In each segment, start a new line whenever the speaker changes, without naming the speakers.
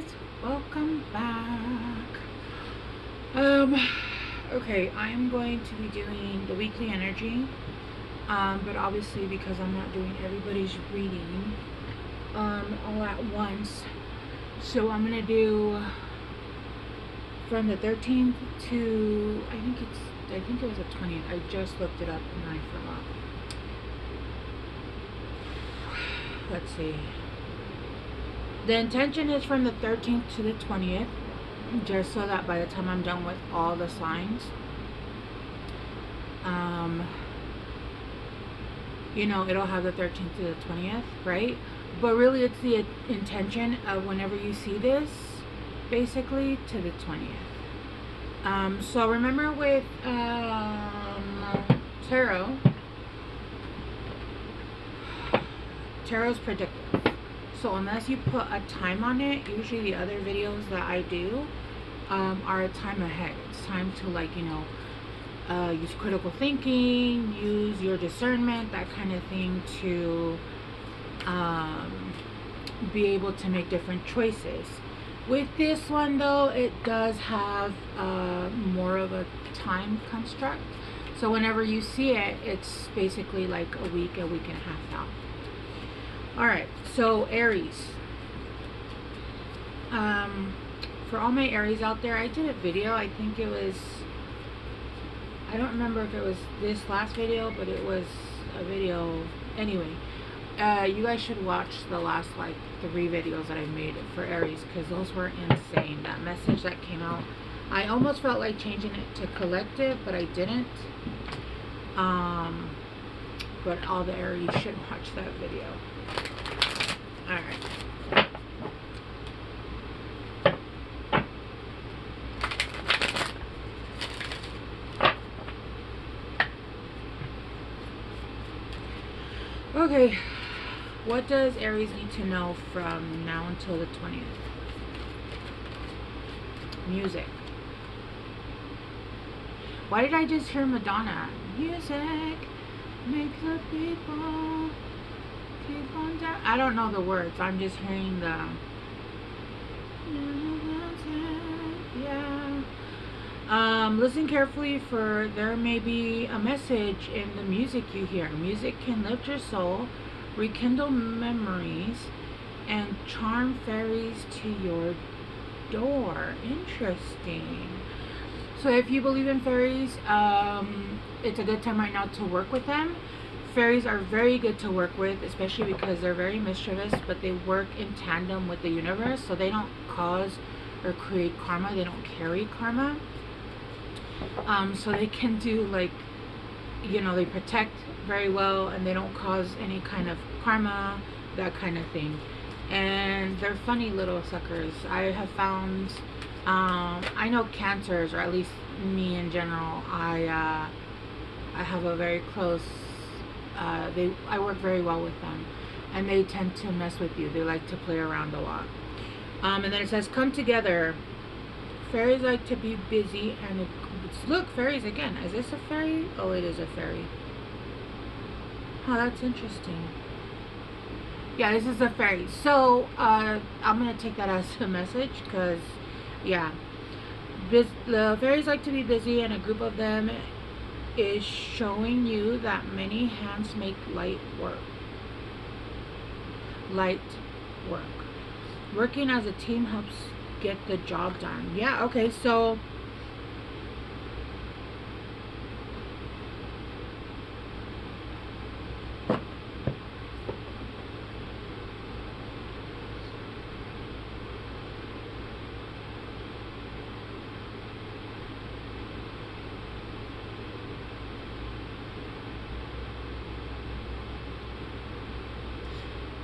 guys, welcome back. Okay, I'm going to be doing the weekly energy, but obviously because I'm not doing everybody's reading all at once, so I'm gonna do from the 13th to I think it was the 20th. I just looked it up and I forgot. Let's see. The intention is from the 13th to the 20th, just so that by the time I'm done with all the signs, it'll have the 13th to the 20th, right? But really it's the intention of whenever you see this, basically, to the 20th. So remember with tarot's predictive. So unless you put a time on it, usually the other videos that I do are a time ahead. It's time to use critical thinking, use your discernment, that kind of thing, to be able to make different choices. With this one though, it does have more of a time construct. So whenever you see it, it's basically like a week and a half out. Alright, so Aries. For all my Aries out there, I did a video. I think it was, I don't remember if it was this last video, but it was a video. Anyway, you guys should watch the last 3 videos that I made for Aries, because those were insane. That message that came out, I almost felt like changing it to collective, but I didn't. But all the Aries should watch that video. Alright. Okay, what does Aries need to know from now until the 20th? Music. Why did I just hear Madonna? Music makes the people keep on down. I don't know the words. I'm just hearing the listen carefully, for there may be a message in the music you hear. Music can lift your soul, rekindle memories, and charm fairies to your door. Interesting. So if you believe in fairies, it's a good time right now to work with them. Fairies are very good to work with, especially because they're very mischievous, but they work in tandem with the universe, so they don't cause or create karma. They don't carry karma. So they can do they protect very well, and they don't cause any kind of karma, that kind of thing. And they're funny little suckers. I have found, I know Cancers, or at least me in general, I have a very close, I work very well with them, and they tend to mess with you. They like to play around a lot. And then it says, come together. Fairies like to be busy, and look, fairies again. Is this a fairy? Oh, it is a fairy. Oh, that's interesting. Yeah, this is a fairy. So I'm gonna take that as a message, because yeah, the fairies like to be busy, and a group of them is showing you that many hands make light work. Working as a team helps get the job done. Yeah, okay, so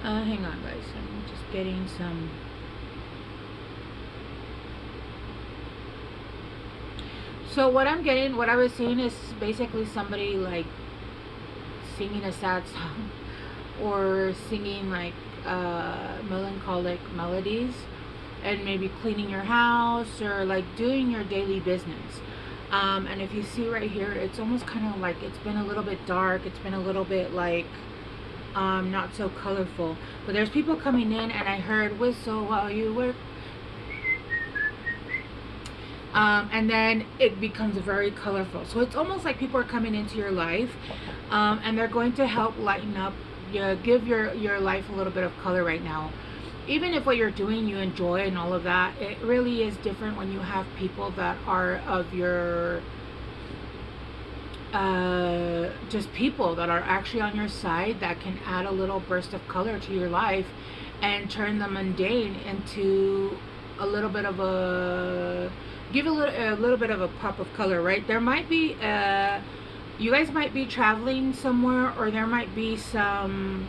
hang on guys, I'm just getting some. So what I'm getting, what I was seeing, is basically somebody singing a sad song, or singing melancholic melodies, and maybe cleaning your house, or doing your daily business. And if you see right here, it's almost kind of it's been a little bit dark. It's been a little bit not so colorful, but there's people coming in, and I heard whistle while you work, And then it becomes very colorful. So it's almost like people are coming into your life, and they're going to help lighten up, give your life a little bit of color right now. Even if what you're doing you enjoy and all of that, it really is different when you have people that are of your just people that are actually on your side, that can add a little burst of color to your life and turn the mundane into a little bit of a, give a little bit of a pop of color, right? There might be you guys might be traveling somewhere, or there might be something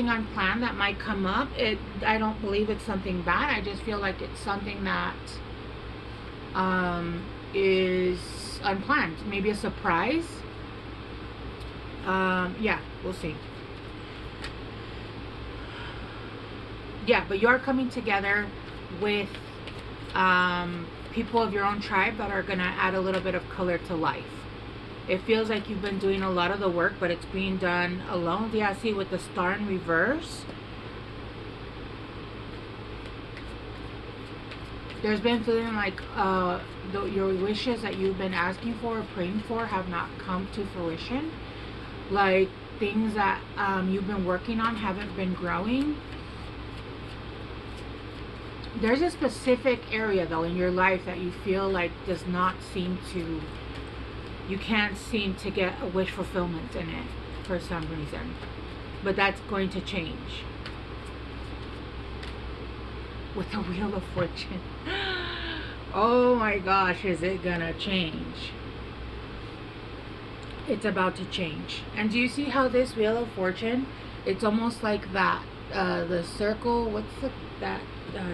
unplanned that might come up. I don't believe it's something bad. I just feel like it's something that is unplanned, maybe a surprise. Yeah, we'll see. Yeah, but you are coming together with people of your own tribe that are gonna add a little bit of color to life. It feels like you've been doing a lot of the work, but it's being done alone. Yeah, see, with the star in reverse, there's been feeling like your wishes that you've been asking for or praying for have not come to fruition. Like things that you've been working on haven't been growing. There's a specific area though in your life that you feel like does not seem to, you can't seem to get a wish fulfillment in it for some reason. But that's going to change with the Wheel of Fortune. Oh my gosh, is it gonna change? It's about to change. And do you see how this Wheel of Fortune, it's almost like that the circle, what's that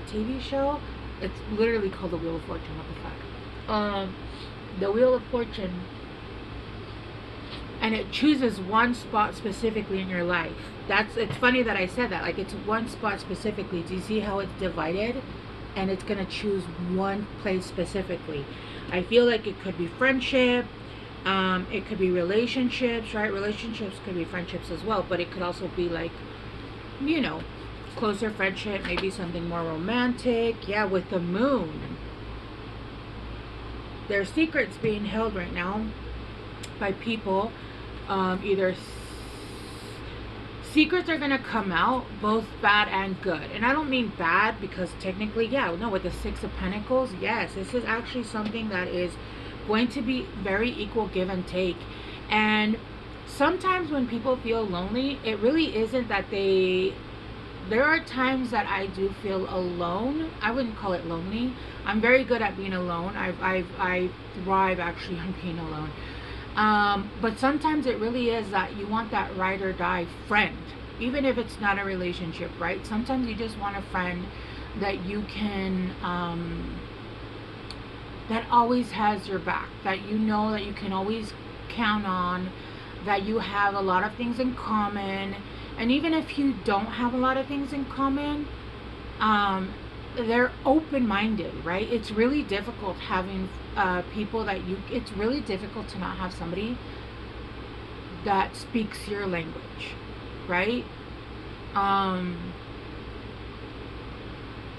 TV show? It's literally called the Wheel of Fortune. What the fuck? The Wheel of Fortune, and it chooses one spot specifically in your life. It's funny that I said that, like it's one spot specifically. Do you see how it's divided? And it's gonna choose one place specifically. I feel like it could be friendship, it could be relationships, right? Relationships could be friendships as well, but it could also be like, you know, closer friendship, maybe something more romantic. Yeah, with the moon, there's secrets being held right now by people. Either secrets are gonna come out, both bad and good. And I don't mean bad because technically, yeah, no, with the Six of Pentacles, yes, this is actually something that is going to be very equal give and take. And sometimes when people feel lonely, it really isn't that there are times that I do feel alone. I wouldn't call it lonely. I'm very good at being alone. I thrive actually on being alone. But sometimes it really is that you want that ride or die friend, even if it's not a relationship, right? Sometimes you just want a friend that you can, that always has your back, that you know that you can always count on, that you have a lot of things in common. And even if you don't have a lot of things in common, they're open-minded, right? It's really difficult having people that it's really difficult to not have somebody that speaks your language, right?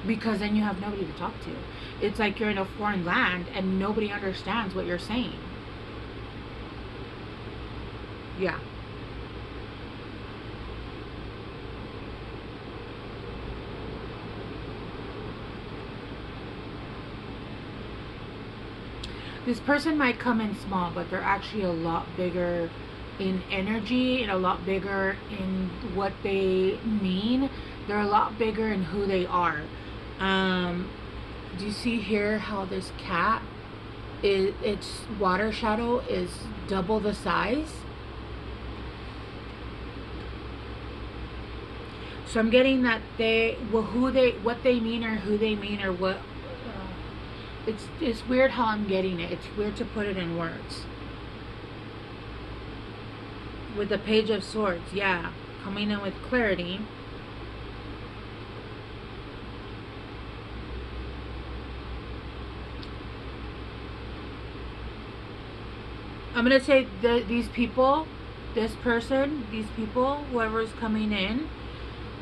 Because then you have nobody to talk to. It's like you're in a foreign land and nobody understands what you're saying. Yeah. This person might come in small, but they're actually a lot bigger in energy and a lot bigger in what they mean. They're a lot bigger in who they are. Do you see here how this cat, its water shadow is double the size? So I'm getting that what they mean or who they mean or what. It's weird how I'm getting it. It's weird to put it in words. With the Page of Swords, yeah, coming in with clarity. I'm going to say these people, this person, these people, whoever's coming in,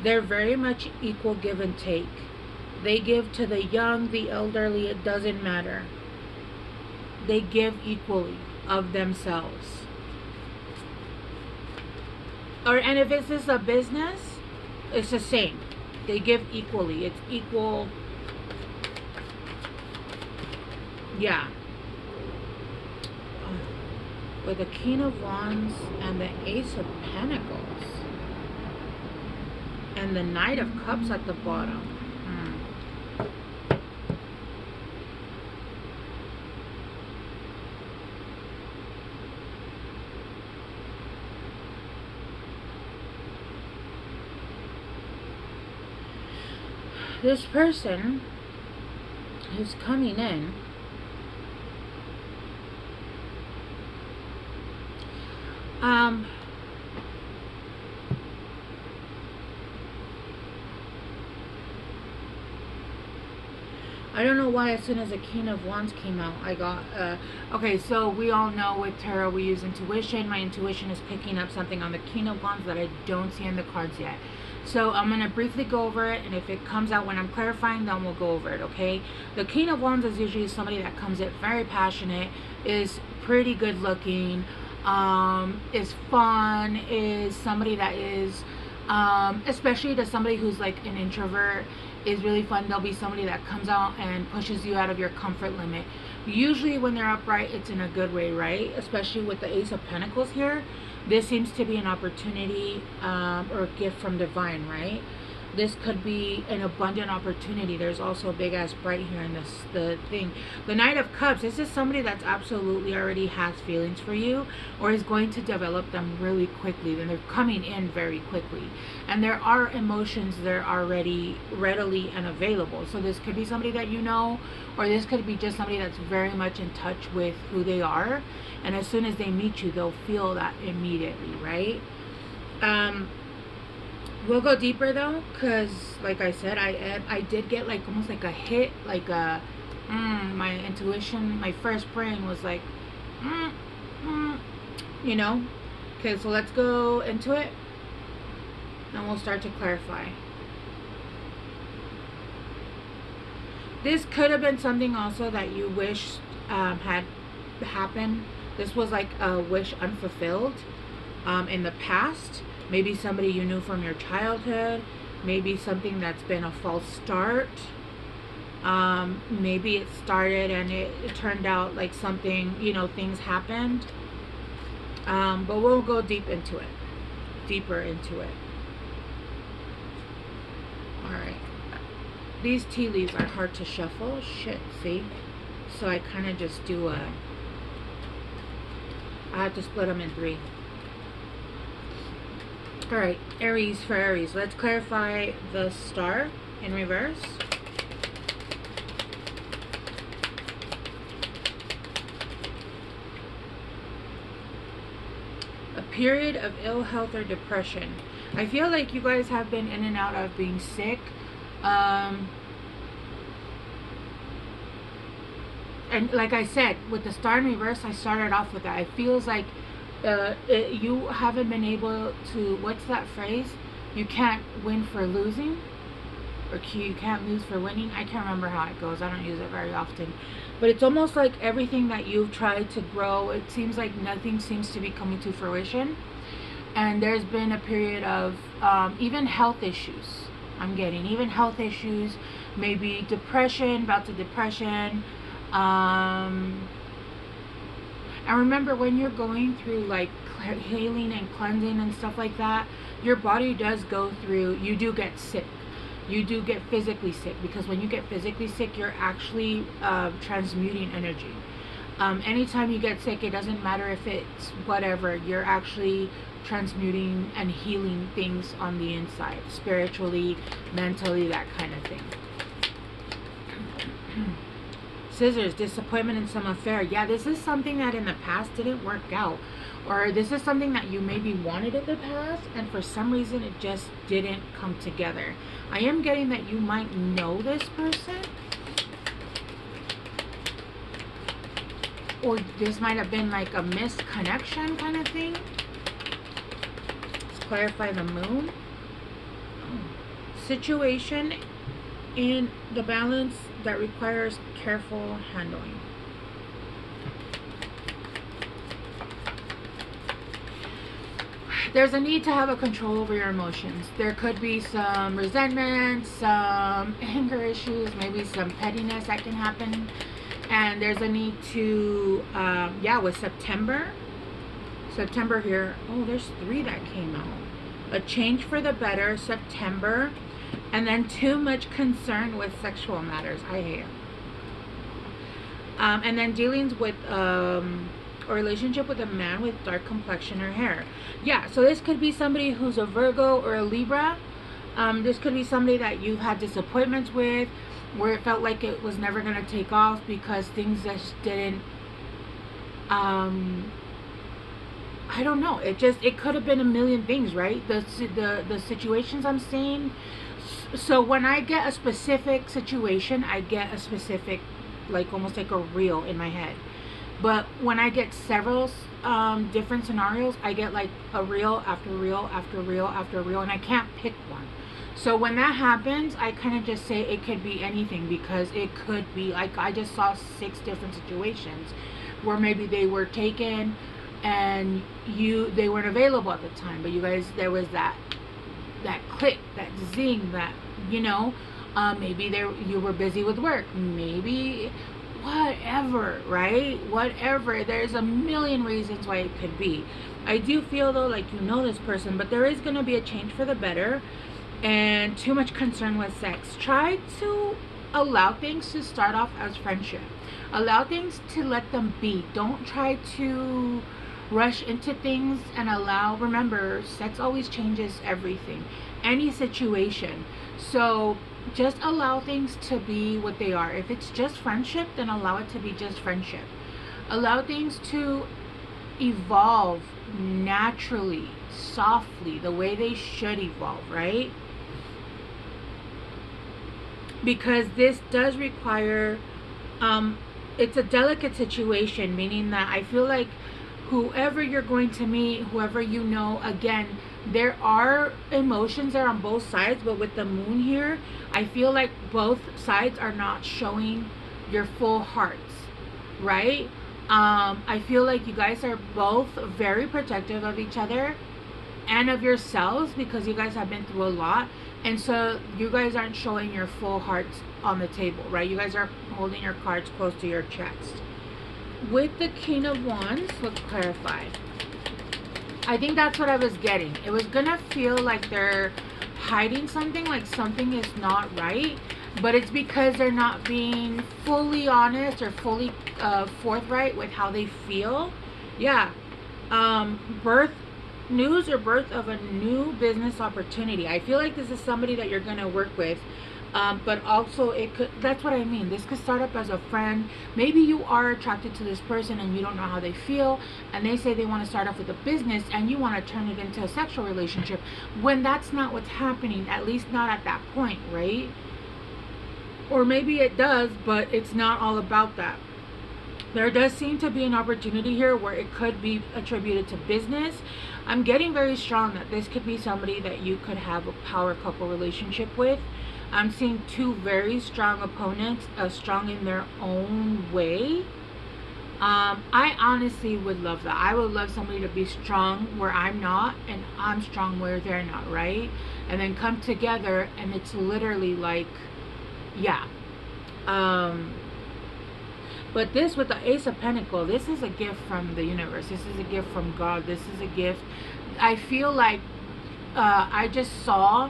they're very much equal give and take. They give to the young, the elderly, it doesn't matter. they give equally of themselves. And if this is a business, it's the same. They give equally. It's equal. Yeah. With the King of Wands and the Ace of Pentacles. And the Knight of Cups at the bottom. This person who's coming in I don't know why as soon as the King of Wands came out, I got, okay, so we all know with tarot we use intuition. My intuition is picking up something on the King of Wands that I don't see in the cards yet. So I'm going to briefly go over it, and if it comes out when I'm clarifying, then we'll go over it, okay? The King of Wands is usually somebody that comes in very passionate, is pretty good looking, is fun, is somebody that is, especially to somebody who's like an introvert, is really fun. They'll be somebody that comes out and pushes you out of your comfort limit. Usually when they're upright, it's in a good way, right? Especially with the Ace of Pentacles here. This seems to be an opportunity or a gift from divine, right? This could be an abundant opportunity. There's also a big ass bright here in this, the thing. The Knight of Cups, this is somebody that's absolutely already has feelings for you or is going to develop them really quickly. Then they're coming in very quickly. And there are emotions there already readily and available. So this could be somebody that you know, or this could be just somebody that's very much in touch with who they are. And as soon as they meet you, they'll feel that immediately, right? We'll go deeper though, because like I said, I did get like almost like a hit, like a my intuition, my first brain was like you know. Okay, so let's go into it and we'll start to clarify. This could have been something also that you wished had happened. This was like a wish unfulfilled in the past. Maybe somebody you knew from your childhood. Maybe something that's been a false start. Maybe it started and it turned out like something, you know, things happened. But we'll go deeper into it. Alright. These tea leaves are hard to shuffle. Shit, see? So I kind of just do I have to split them in 3. Alright, Aries for Aries. Let's clarify the star in reverse. A period of ill health or depression. I feel like you guys have been in and out of being sick. And like I said, with the star in reverse, I started off with that. It feels like you haven't been able to, what's that phrase? You can't win for losing, or you can't lose for winning. I can't remember how it goes. I don't use it very often. But it's almost like everything that you've tried to grow, it seems like nothing seems to be coming to fruition. And there's been a period of even health issues. I'm getting even health issues, maybe depression, bouts of depression. And remember, when you're going through like healing and cleansing and stuff like that, your body does go through, you do get sick. You do get physically sick, because when you get physically sick, you're actually transmuting energy. Anytime you get sick, it doesn't matter if it's whatever, you're actually transmuting and healing things on the inside, spiritually, mentally, that kind of thing. Scissors, disappointment in some affair. Yeah, this is something that in the past didn't work out, or this is something that you maybe wanted in the past and for some reason it just didn't come together. I am getting that you might know this person, or this might have been like a missed connection kind of thing. Let's clarify the moon. Situation in the balance that requires careful handling. There's a need to have a control over your emotions. There could be some resentment, some anger issues, maybe some pettiness that can happen. And there's a need to, yeah, with September here. Oh, there's 3 that came out. A change for the better, September. And then too much concern with sexual matters. I hate it. And then dealings with a relationship with a man with dark complexion or hair. Yeah, so this could be somebody who's a Virgo or a Libra. This could be somebody that you've had disappointments with, where it felt like it was never going to take off because things just didn't, I don't know. It could have been a million things, right? The situations I'm seeing. So when I get a specific situation, I get a specific, like almost like a reel in my head. But when I get several different scenarios, I get like a reel after reel after reel after reel, and I can't pick one. So when that happens, I kind of just say it could be anything, because it could be like I just saw 6 different situations where maybe they were taken and they weren't available at the time, but you guys, there was that click, that zing, that, you know, maybe you were busy with work, maybe whatever, right? Whatever. There's a million reasons why it could be. I do feel though like you know this person, but there is going to be a change for the better. And too much concern with sex. Try to allow things to start off as friendship. Allow things to let them be. Don't try to rush into things and remember, sex always changes everything, any situation. So just allow things to be what they are. If it's just friendship, then allow it to be just friendship. Allow things to evolve naturally, softly, the way they should evolve, right? Because this does require, it's a delicate situation, meaning that I feel like whoever you're going to meet, whoever you know, again, there are emotions there on both sides, but with the moon here, I feel like both sides are not showing your full hearts, right? I feel like you guys are both very protective of each other and of yourselves, because you guys have been through a lot. And so you guys aren't showing your full hearts on the table, right? You guys are holding your cards close to your chest. With the King of Wands, let's clarify. I think that's what I was getting. It was gonna feel like they're hiding something, like something is not right, but it's because they're not being fully honest or fully forthright with how they feel. Yeah. News or birth of a new business opportunity. I feel like this is somebody that you're going to work with, but also it could, that's what I mean, this could start up as a friend. Maybe you are attracted to this person and you don't know how they feel, and they say they want to start off with a business and you want to turn it into a sexual relationship, when that's not what's happening, at least not at that point, right? Or maybe it does, but it's not all about that. There does seem to be an opportunity here where it could be attributed to business. I'm getting very strong that this could be somebody that you could have a power couple relationship with. I'm seeing 2 very strong opponents, strong in their own way. I honestly would love that. I would love somebody to be strong where I'm not, and I'm strong where they're not, right? And then come together, and it's literally like, yeah. But this with the Ace of Pentacles, this is a gift from the universe. This is a gift from God. This is a gift. I feel like I just saw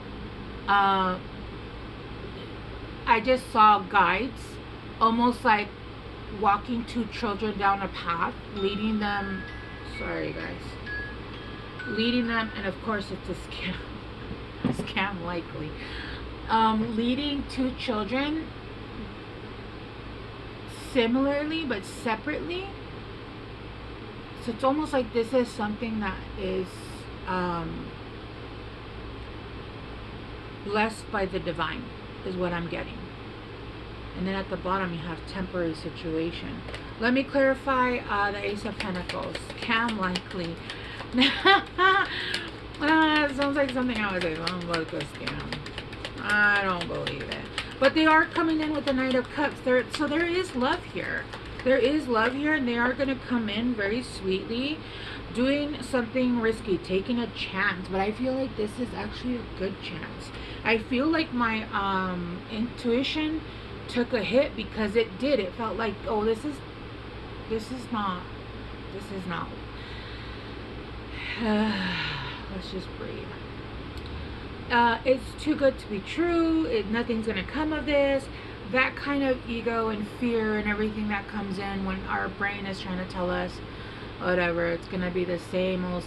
guides, almost like walking 2 children down a path, leading them. Sorry, guys. Leading them, and of course it's a scam. A scam likely. Leading 2 children similarly but separately. So it's almost like this is something that is blessed by the divine, is what I'm getting. And then at the bottom you have temporary situation. Let me clarify the Ace of Pentacles. Scam likely. It sounds like something I would say. Sounds like a scam. I don't believe it. But they are coming in with the Knight of Cups. So there is love here. There is love here, and they are going to come in very sweetly. doing something risky, taking a chance. But I feel like this is actually a good chance. I feel like my intuition took a hit, because it did. It felt like, oh, this is not, let's just breathe. It's too good to be true. Nothing's gonna come of this. That kind of ego and fear and everything that comes in when our brain is trying to tell us, whatever, it's gonna be the same old,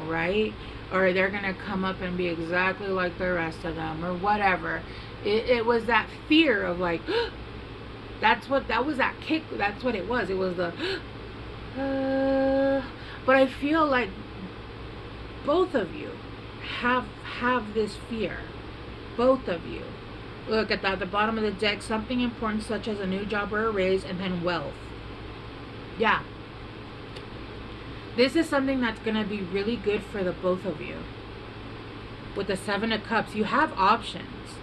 right? Or they're gonna come up and be exactly like the rest of them, or whatever. It was that fear of like, that was that kick. That's what it was. It was the, but I feel like both of you have this fear. Both of you. Look at the bottom of the deck. Something important, such as a new job or a raise, and then wealth. Yeah. This is something that's going to be really good for the both of you. With the Seven of Cups, you have options.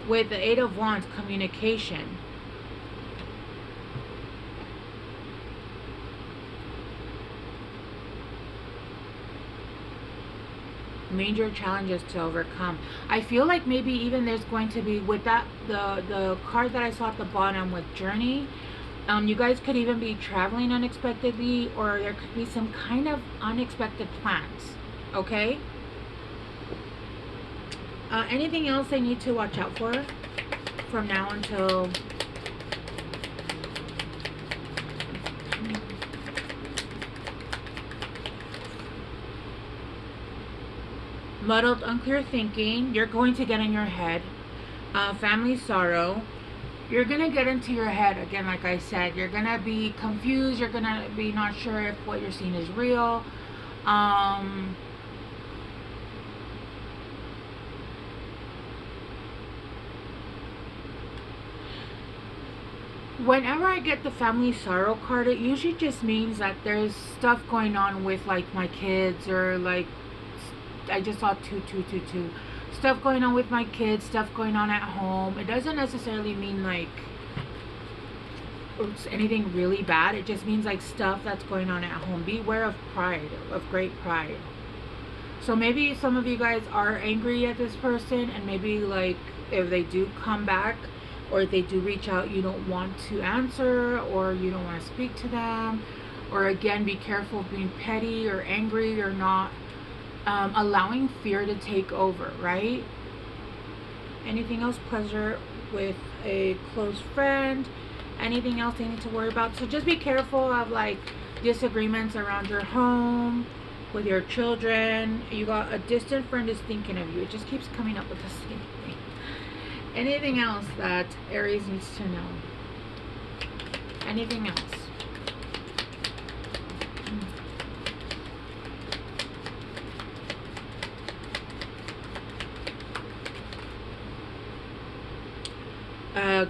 With the Eight of Wands, communication. Major challenges to overcome. I feel like maybe even there's going to be, with that, the card that I saw at the bottom with journey, you guys could even be traveling unexpectedly, or there could be some kind of unexpected plans. Okay, anything else I need to watch out for from now until muddled, unclear thinking? You're going to get in your head. Family sorrow. You're going to get into your head again, like I said. You're going to be confused. You're going to be not sure if what you're seeing is real. Whenever I get the family sorrow card, it usually just means that there's stuff going on with like my kids, or like, I just saw 2 stuff going on with my kids, stuff going on at home. It doesn't necessarily mean like it's anything really bad. It just means like stuff that's going on at home. Beware of pride, of great pride. So maybe some of you guys are angry at this person, and maybe like if they do come back, or if they do reach out, you don't want to answer, or you don't want to speak to them. Or again, be careful of being petty or angry, or not allowing fear to take over, right? Anything else? Pleasure with a close friend. Anything else they need to worry about? So just be careful of like disagreements around your home, with your children. You got a distant friend is thinking of you. It just keeps coming up with the same thing. Anything else that Aries needs to know? Anything else?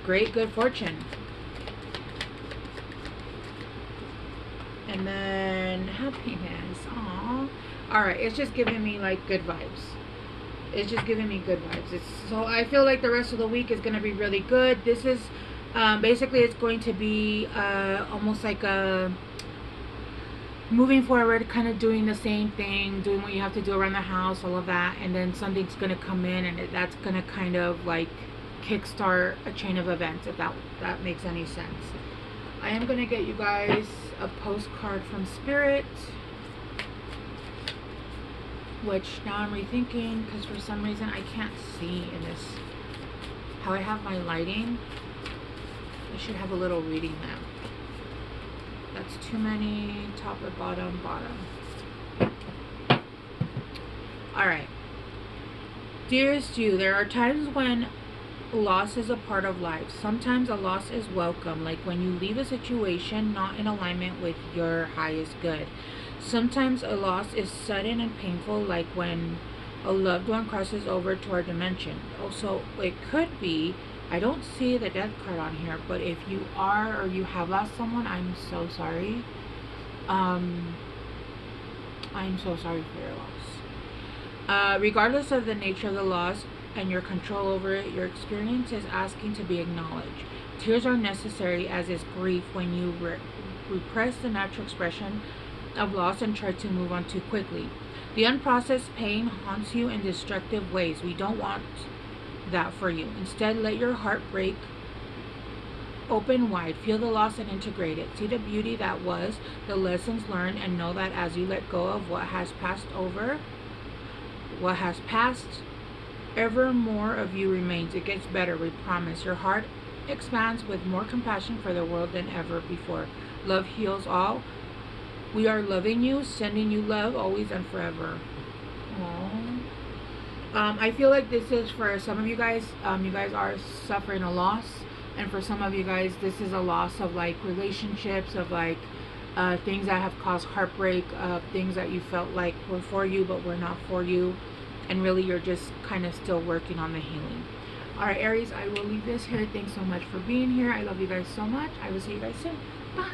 Great good fortune. And then happiness. Aww. Alright, it's just giving me like good vibes. It's just giving me good vibes. So I feel like the rest of the week is going to be really good. This is basically, it's going to be almost like a moving forward, kind of doing the same thing, doing what you have to do around the house, all of that, and then something's going to come in, and that's going to kind of like kickstart a chain of events, if that makes any sense. I am going to get you guys a postcard from Spirit, which now I'm rethinking, because for some reason I can't see in this, how I have my lighting. I should have a little reading lamp. That's too many. Top or bottom? Bottom. Alright. Dearest you, there are times when loss is a part of life. Sometimes a loss is welcome, like when you leave a situation not in alignment with your highest good. Sometimes a loss is sudden and painful, like when a loved one crosses over to our dimension. Also, it could be, I don't see the death card on here, but if you are or you have lost someone, I'm so sorry. I'm so sorry for your loss. Regardless of the nature of the loss and your control over it, your experience is asking to be acknowledged. Tears are necessary, as is grief, when you repress the natural expression of loss and try to move on too quickly. The unprocessed pain haunts you in destructive ways. We don't want that for you. Instead, let your heart break open wide. Feel the loss and integrate it. See the beauty that was, the lessons learned, and know that as you let go of what has passed, ever more of you remains. It gets better, we promise. Your heart expands with more compassion for the world than ever before. Love heals all. We are loving you, sending you love always and forever. Aww. I feel like this is for some of you guys. You guys are suffering a loss, and for some of you guys, this is a loss of like relationships, of like things that have caused heartbreak, things that you felt like were for you but were not for you, and really you're just kind of still working on the healing. All right, Aries, I will leave this here. Thanks so much for being here. I love you guys so much. I will see you guys soon. Bye.